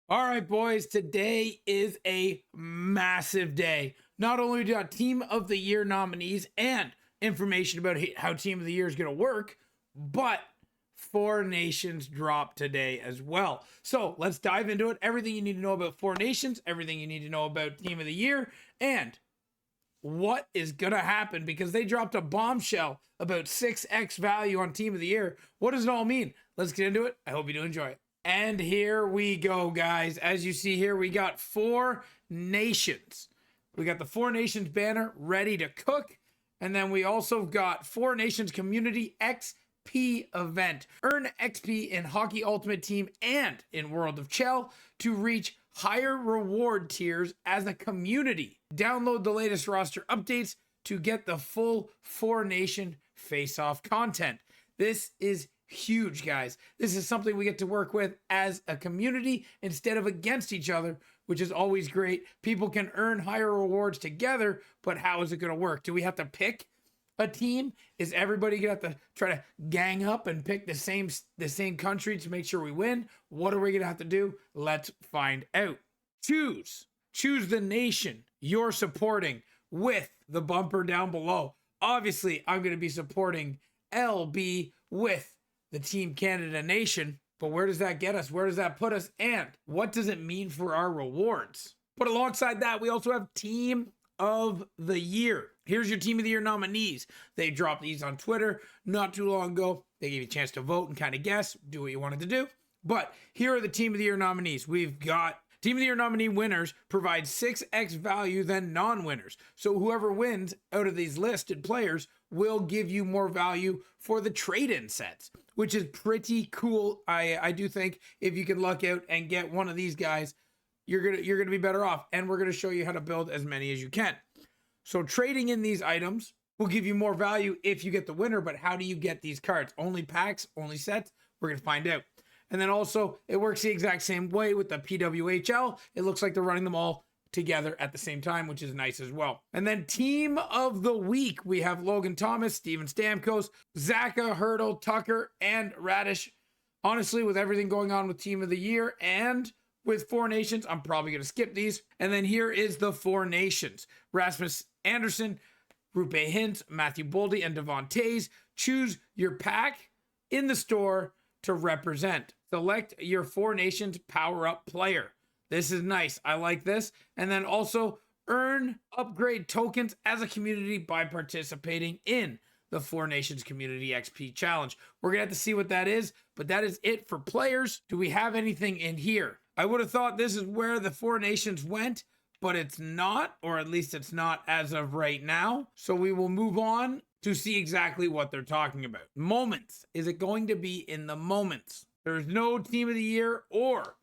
All right, boys, today is a massive day. Not only do we got Team of the Year nominees and information about how Team of the Year is going to work, but Four Nations drop today as well. So let's dive into it. Everything you need to know about Four Nations, everything you need to know about Team of the Year, and what is going to happen because they dropped a bombshell about 6x value on Team of the Year. What does it all mean? Let's get into it. I hope you do enjoy it. And here we go, guys. As you see here, we got Four Nations. We got the Four Nations banner ready to cook. And then we also got Four Nations Community XP event. Earn XP in Hockey Ultimate Team and in World of Chell to reach higher reward tiers as a community. Download the latest roster updates to get the full Four Nation face-off content. This is huge, guys. This is something we get to work with as a community instead of against each other, which is always great. People can earn higher rewards together, but how is it going to work? Do we have to pick a team? Is everybody going to have to try to gang up and pick the same country to make sure we win? What are we going to have to do? Let's find out. Choose the nation you're supporting with the bumper down below. Obviously, I'm going to be supporting LB with the Team Canada nation, but where does that get us? Where does that put us? And what does it mean for our rewards? But alongside that, we also have Team of the Year. Here's your Team of the Year nominees. They dropped these on Twitter not too long ago. They gave you a chance to vote and kind of guess, do what you wanted to do. But here are the Team of the Year nominees. We've got Team of the Year nominee winners provide 6x value than non-winners. So whoever wins out of these listed players will give you more value for the trade-in sets, which is pretty cool. I do think if you can luck out and get one of these guys, you're gonna be better off. And we're gonna show you how to build as many as you can. So trading in these items will give you more value if you get the winner, but how do you get these cards? Only packs, only sets? We're gonna find out. And then also, it works the exact same way with the PWHL. It looks like they're running them all together at the same time, which is nice as well. And then Team of the Week, we have Logan Thomas, Steven Stamkos, Zaka, Hurdle, Tucker, and Radish. Honestly, with everything going on with Team of the Year and with Four Nations, I'm probably going to skip these. And then here is the Four Nations. Rasmus Anderson, Rupe Hintz, Matthew Boldy, and Devon Tays. Choose your pack in the store to represent. Select your Four Nations power-up player. This is nice. I like this. And then also earn upgrade tokens as a community by participating in the Four Nations Community XP Challenge. We're going to have to see what that is, but that is it for players. Do we have anything in here? I would have thought this is where the Four Nations went, but it's not, or at least it's not as of right now. So we will move on to see exactly what they're talking about. Moments. Is it going to be in the moments? There's no Team of the Year or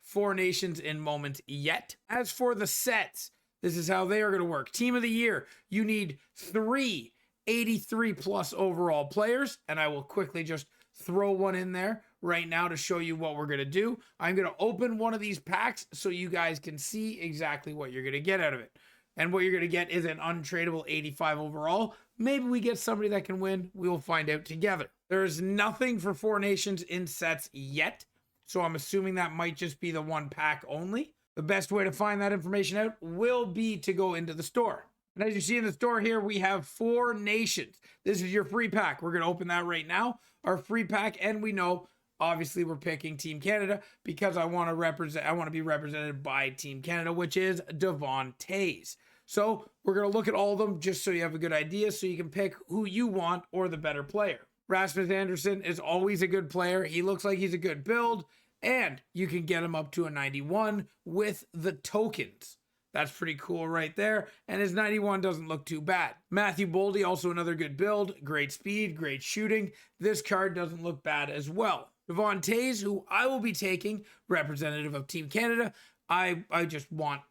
Four Nations in moments yet. As for the sets, this is how they are going to work. Team of the Year, you need 3 83 plus overall players, and I will quickly just throw one in there right now to show you what we're going to do. I'm going to open one of these packs so you guys can see exactly what you're going to get out of it. And what you're going to get is an untradeable 85 overall. Maybe we get somebody that can win. We will find out together. There's nothing for Four Nations in sets yet, so I'm assuming that might just be the one pack only. The best way to find that information out will be to go into the store. And as you see in the store here, we have Four Nations. This is your free pack. We're going to open that right now. Our free pack, and we know, obviously, we're picking Team Canada because I want to be represented by Team Canada, which is Devon Tays. So we're going to look at all of them just so you have a good idea, so you can pick who you want or the better player. Rasmus Anderson is always a good player. He looks like he's a good build, and you can get him up to a 91 with the tokens. That's pretty cool right there, and his 91 doesn't look too bad. Matthew Boldy, also another good build. Great speed, great shooting. This card doesn't look bad as well. Devon Tays, who I will be taking, representative of Team Canada. I just want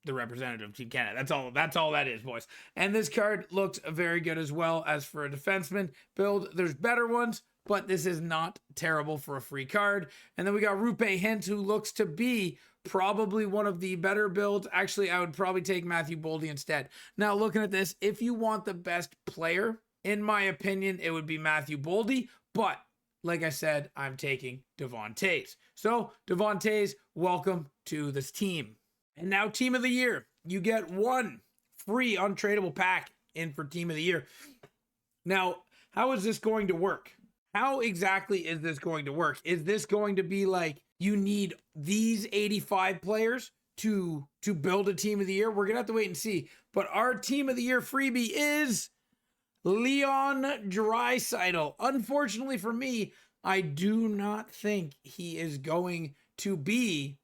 the representative of Team Canada. That's all that is, boys. And this card looks very good as well. As for a defenseman build, there's better ones, but this is not terrible for a free card. And then we got Rupe Hintz, who looks to be probably one of the better builds. Actually, I would probably take Matthew Boldy instead. Now, looking at this, if you want the best player, in my opinion, it would be Matthew Boldy, but like I said, I'm taking Devon Toews. So, Devon Toews, welcome to this team. And now, Team of the Year. You get one free untradeable pack in for Team of the Year. Now, how is this going to work? How exactly is this going to work? Is this going to be like you need these 85 players to build a Team of the Year? We're going to have to wait and see. But our Team of the Year freebie is Leon Draisaitl. Unfortunately for me, I do not think he is going to be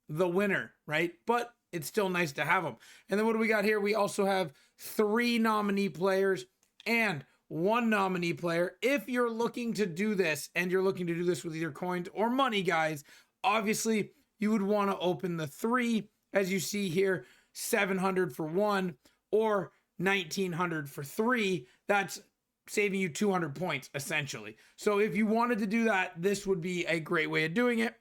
the winner, right? But it's still nice to have him. And then what do we got here? We also have 3 nominee players and 1 nominee player. If you're looking to do this and you're looking to do this with either coins or money, guys, obviously you would want to open the 3, as you see here, 700 for 1 or 1900 for 3. That's saving you 200 points essentially. So if you wanted to do that, this would be a great way of doing it.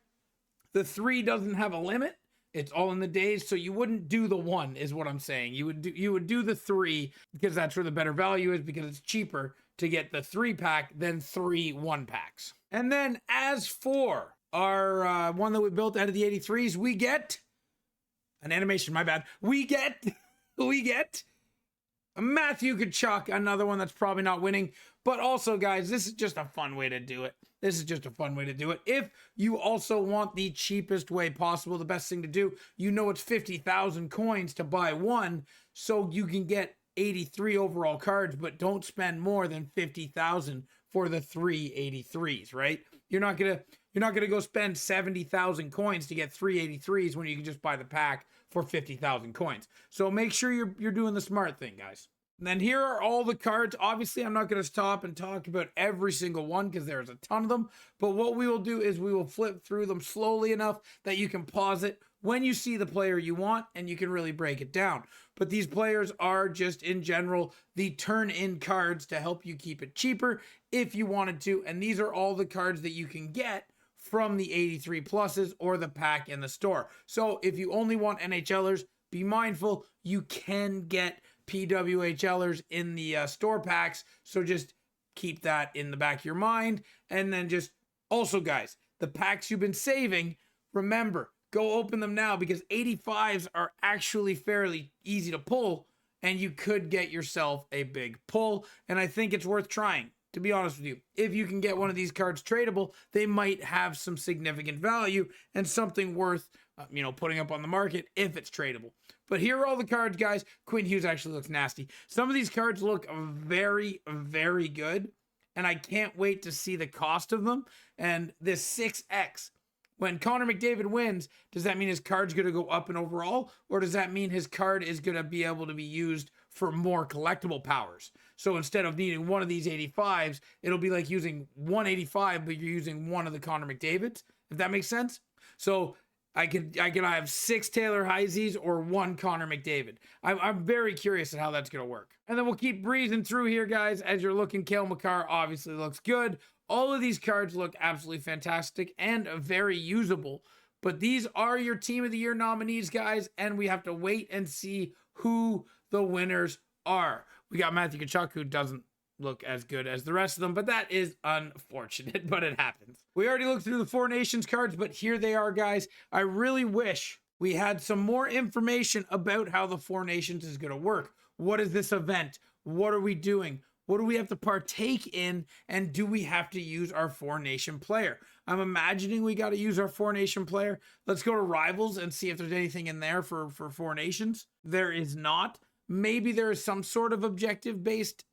The 3 doesn't have a limit. It's all in the days, so you wouldn't do the 1 is what I'm saying. You would do the 3 because that's where the better value is, because it's cheaper to get the 3 pack than 3 1 packs. And then as for our one that we built out of the 83s, we get an animation, my bad. We get Matthew Tkachuk, another one that's probably not winning. But also, guys, this is just a fun way to do it. This is just a fun way to do it. If you also want the cheapest way possible, the best thing to do, you know it's 50,000 coins to buy 1, so you can get 83 overall cards, but don't spend more than 50,000 for the 3 83s, right? You're not gonna go spend 70,000 coins to get 3 83s when you can just buy the pack for 50,000 coins. So make sure you're doing the smart thing, guys. And then here are all the cards. Obviously, I'm not going to stop and talk about every single one because there's a ton of them. But what we will do is we will flip through them slowly enough that you can pause it when you see the player you want and you can really break it down. But these players are just, in general, the turn-in cards to help you keep it cheaper if you wanted to. And these are all the cards that you can get from the 83 pluses or the pack in the store. So if you only want NHLers, be mindful, you can get PWHLers in the store packs. So just keep that in the back of your mind. And then just also, guys, the packs you've been saving, remember, go open them now because 85s are actually fairly easy to pull and you could get yourself a big pull. And I think it's worth trying. To be honest with you, if you can get one of these cards tradable, they might have some significant value and something worth, putting up on the market if it's tradable. But here are all the cards, guys. Quinn Hughes actually looks nasty. Some of these cards look very, very good, and I can't wait to see the cost of them. And this 6X, when Connor McDavid wins, does that mean his card's going to go up in overall, or does that mean his card is going to be able to be used for more collectible powers? So instead of needing one of these 85s, it'll be like using 185, but you're using one of the Connor McDavids, if that makes sense. So I could have 6 Taylor Heises or 1 Connor McDavid. I'm very curious at how that's going to work. And then we'll keep breezing through here, guys. As you're looking, Cale Makar obviously looks good. All of these cards look absolutely fantastic and very usable. But these are your Team of the Year nominees, guys, and we have to wait and see who the winners are. We got Matthew Tkachuk, who doesn't look as good as the rest of them, but that is unfortunate, but it happens. We already looked through the 4 Nations cards, but here they are, guys. I really wish we had some more information about how the 4 Nations is going to work. What is this event? What are we doing? What do we have to partake in? And do we have to use our 4 Nation player? I'm imagining we got to use our 4 Nation player. Let's go to Rivals and see if there's anything in there for 4 Nations. There is not. Maybe there is some sort of objective-based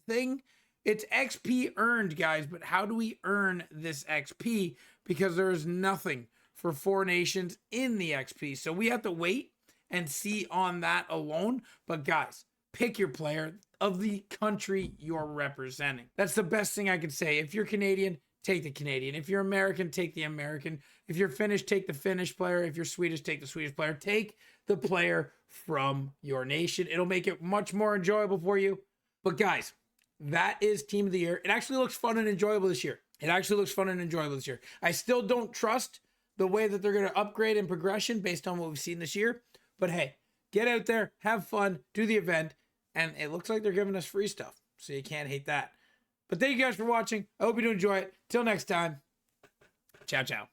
thing. It's XP earned, guys, but how do we earn this XP? Because there is nothing for 4 Nations in the XP. So we have to wait and see on that alone. But guys, pick your player of the country you're representing. That's the best thing I can say. If you're Canadian, take the Canadian. If you're American, take the American. If you're Finnish, take the Finnish player. If you're Swedish, take the Swedish player. Take the player from your nation. It'll make it much more enjoyable for you. But guys, that is Team of the Year. It actually looks fun and enjoyable this year. I still don't trust the way that they're going to upgrade in progression based on what we've seen this year. But hey, get out there, have fun, do the event. And it looks like they're giving us free stuff. So you can't hate that. But thank you guys for watching. I hope you do enjoy it. Till next time. Ciao, ciao.